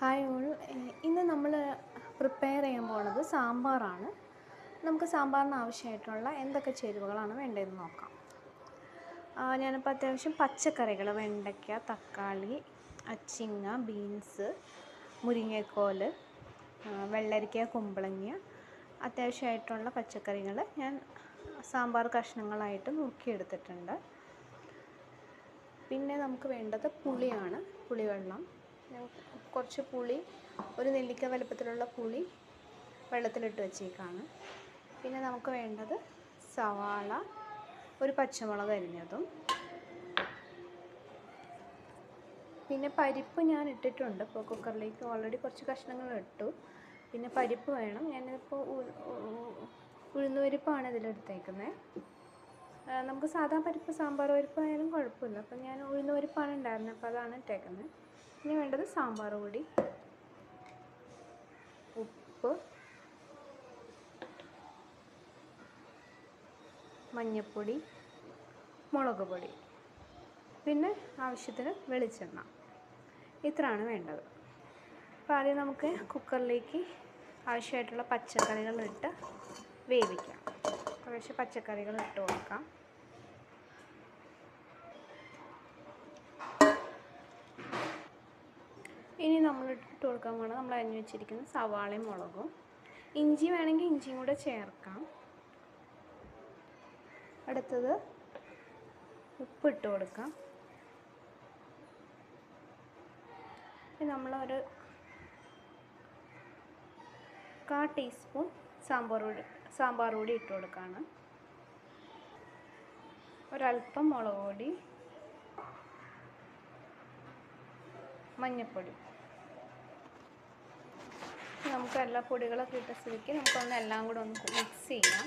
Hi all. ഇന്ന് നമ്മൾ prepare ചെയ്യാൻ പോകുന്നത് സാമ്പാറാണ്. നമുക്ക് സാമ്പാറിന് ആവശ്യമായിട്ടുള്ള എന്തൊക്കെ ചേരുവകളാണ് വേണ്ടതെന്ന് നോക്കാം. ഞാനിപ്പോൾ അത്യാവശ്യം പച്ചക്കറികൾ, വെണ്ടയ്ക്ക, തക്കാളി, അച്ചിങ്ങ, ബീൻസ്, മുരിങ്ങക്കോല്, വെള്ളരിക്ക, കുമ്പളങ്ങ, അത്യാവശ്യമായിട്ടുള്ള പച്ചക്കറികൾ ഞാൻ സാമ്പാർ കഷ്ണങ്ങളായിട്ട് നുറുക്കിയെടുത്തിട്ടുണ്ട്. പിന്നെ നമുക്ക് വേണ്ടത് പുളിയാണ്, പുളിവെള്ളം. കുറച്ച് പുളി, ഒരു നെല്ലിക്ക വലുപ്പത്തിലുള്ള പുളി വെള്ളത്തിലിട്ട് വെച്ചേക്കാണ്. പിന്നെ നമുക്ക് വേണ്ടത് സവാള, ഒരു പച്ചമുളക് അരിഞ്ഞതും. പിന്നെ പരിപ്പ് ഞാൻ ഇട്ടിട്ടുണ്ട്. ഇപ്പോൾ കുക്കറിലേക്ക് ഓൾറെഡി കുറച്ച് കഷ്ണങ്ങൾ ഇട്ടു. പിന്നെ പരിപ്പ് വേണം. ഞാനിപ്പോൾ ഉഴുന്നുപരിപ്പാണ് ഇതിലെടുത്തേക്കുന്നത്. നമുക്ക് സാധാ പരിപ്പ്, സാമ്പാർ പരിപ്പായാലും കുഴപ്പമില്ല. അപ്പം ഞാൻ ഉഴുന്നുപരിപ്പാണ് ഉണ്ടായിരുന്നത്, അപ്പോൾ അതാണ് ഇട്ടേക്കുന്നത്. ഇനി വേണ്ടത് സാമ്പാർ പൊടി, ഉപ്പ്, മഞ്ഞൾപ്പൊടി, മുളക് പൊടി, പിന്നെ ആവശ്യത്തിന് വെളിച്ചെണ്ണ. ഇത്രയാണ് വേണ്ടത്. അപ്പോൾ ആദ്യം നമുക്ക് കുക്കറിലേക്ക് ആവശ്യമായിട്ടുള്ള പച്ചക്കറികളിട്ട് വേവിക്കാം. കുറച്ച് പച്ചക്കറികൾ ഇട്ട് കൊടുക്കാം. ഇനി നമ്മൾ ഇട്ട് കൊടുക്കാൻ പോകുന്നത് നമ്മൾ അരിഞ്ഞു വെച്ചിരിക്കുന്ന സവാളയും മുളകും. ഇഞ്ചി വേണമെങ്കിൽ ഇഞ്ചിയും കൂടെ ചേർക്കാം. അടുത്തത് ഉപ്പിട്ട് കൊടുക്കാം. നമ്മളൊരു 1/4 ടീസ്പൂൺ സാമ്പാർ പൊടി ഇട്ട് കൊടുക്കുകയാണ്. ഒരല്പം മുളക് പൊടി, മഞ്ഞൾപ്പൊടി. നമുക്ക് എല്ലാ പൊടികളൊക്കെ ഇട്ട സ്ഥിതിക്ക് നമുക്കൊന്ന് എല്ലാം കൂടെ ഒന്ന് മിക്സ് ചെയ്യാം.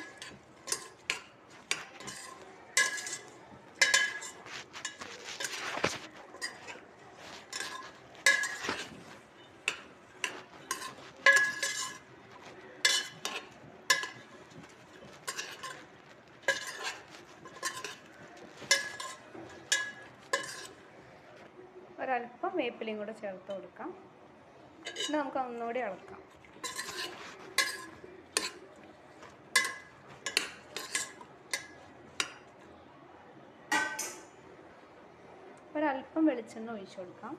ഒരല്പം വേപ്പിലയും കൂടെ ചേർത്ത് കൊടുക്കാം. ഇത് നമുക്ക് ഒന്നുകൂടി ഇളക്കാം. ഒരല്പം വെളിച്ചെണ്ണ ഒഴിച്ചു കൊടുക്കാം.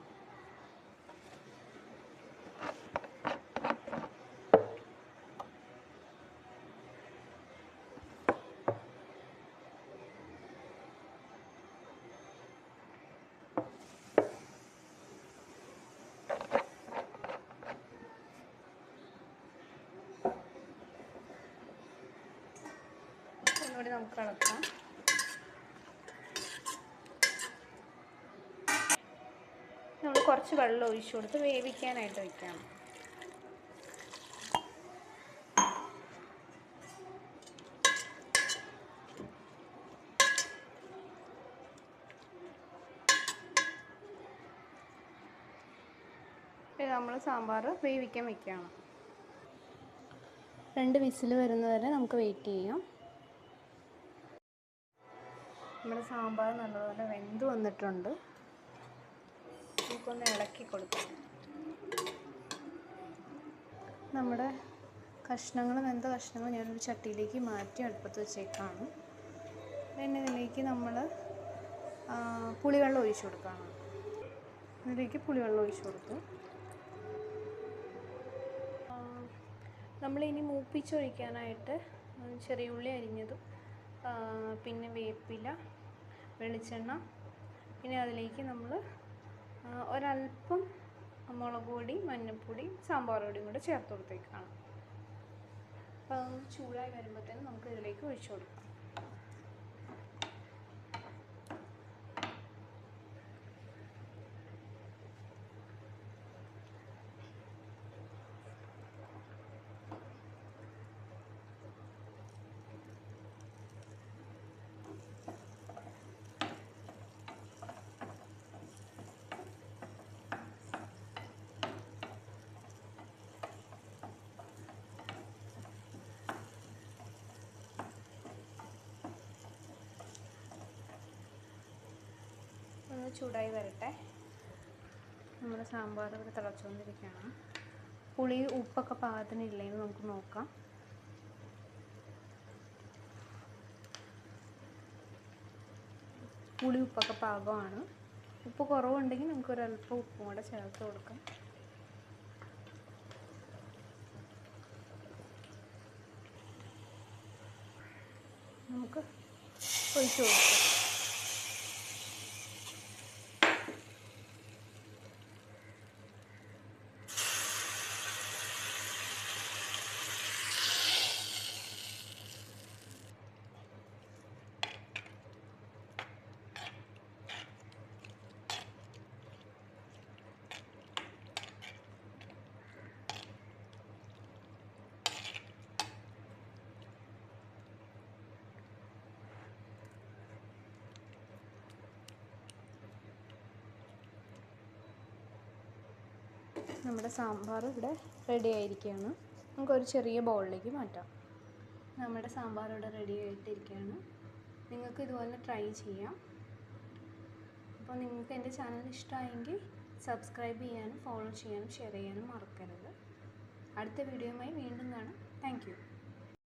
ഒന്നുകൂടി നമുക്ക് ഇളക്കാം. നമ്മൾ കുറച്ച് വെള്ളം ഒഴിച്ചു കൊടുത്ത് വേവിക്കാനായിട്ട് വയ്ക്കാം. നമ്മൾ സാമ്പാർ വേവിക്കാൻ വയ്ക്കുകയാണ്. 2 വിസിൽ വരുന്നവരെ നമുക്ക് വെയിറ്റ് ചെയ്യാം. നമ്മുടെ സാമ്പാർ നല്ലപോലെ വെന്ത് വന്നിട്ടുണ്ട്. നമുക്കൊന്ന് ഇളക്കി കൊടുക്കാം. നമ്മുടെ വെന്ത കഷ്ണങ്ങൾ ഞാനൊരു ചട്ടിയിലേക്ക് മാറ്റി അടുപ്പത്ത് വെച്ചേക്കാണ്. പിന്നെ ഇതിലേക്ക് നമ്മൾ പുളിവെള്ളം ഒഴിച്ചു കൊടുക്കുകയാണ്. ഇതിലേക്ക് പുളിവെള്ളം ഒഴിച്ചു കൊടുത്തു. നമ്മളിനി മൂപ്പിച്ചൊഴിക്കാനായിട്ട് ചെറിയ ഉള്ളി അരിഞ്ഞതും, പിന്നെ വേപ്പില, വെളിച്ചെണ്ണ, പിന്നെ അതിലേക്ക് നമ്മൾ ഒരല്പം മുളക് പൊടി, മഞ്ഞൾപ്പൊടി, സാമ്പാർ പൊടിയും കൂടെ ചേർത്ത് കൊടുത്തേക്കാണ്. അപ്പോൾ അതൊന്ന് ചൂടായി വരുമ്പോഴത്തേനും നമുക്ക് ഇതിലേക്ക് ഒഴിച്ചു കൊടുക്കാം. ചൂടായി വരട്ടെ. നമ്മുടെ സാമ്പാർ ഇവിടെ തിളച്ചുകൊണ്ടിരിക്കുകയാണ്. പുളി ഉപ്പൊക്കെ പാകത്തിനില്ലെങ്കിൽ നമുക്ക് നോക്കാം. പുളി ഉപ്പൊക്കെ പാകമാണ്. ഉപ്പ് കുറവുണ്ടെങ്കിൽ നമുക്കൊരല്പം ഉപ്പും കൂടെ ചേർത്ത് കൊടുക്കാം. നമുക്ക് ഒഴിച്ച് കൊടുക്കാം. നമ്മുടെ സാമ്പാർ ഇവിടെ റെഡി ആയിരിക്കുകയാണ്. നമുക്കൊരു ചെറിയ ബൗളിലേക്ക് മാറ്റാം. നമ്മുടെ സാമ്പാർ ഇവിടെ റെഡി ആയിട്ടിരിക്കുകയാണ്. നിങ്ങൾക്ക് ഇതുപോലെ ട്രൈ ചെയ്യാം. അപ്പോൾ നിങ്ങൾക്ക് എൻ്റെ ചാനൽ ഇഷ്ടമായെങ്കിൽ സബ്സ്ക്രൈബ് ചെയ്യാനും ഫോളോ ചെയ്യാനും ഷെയർ ചെയ്യാനും മറക്കരുത്. അടുത്ത വീഡിയോയുമായി വീണ്ടും കാണാം. Thank you.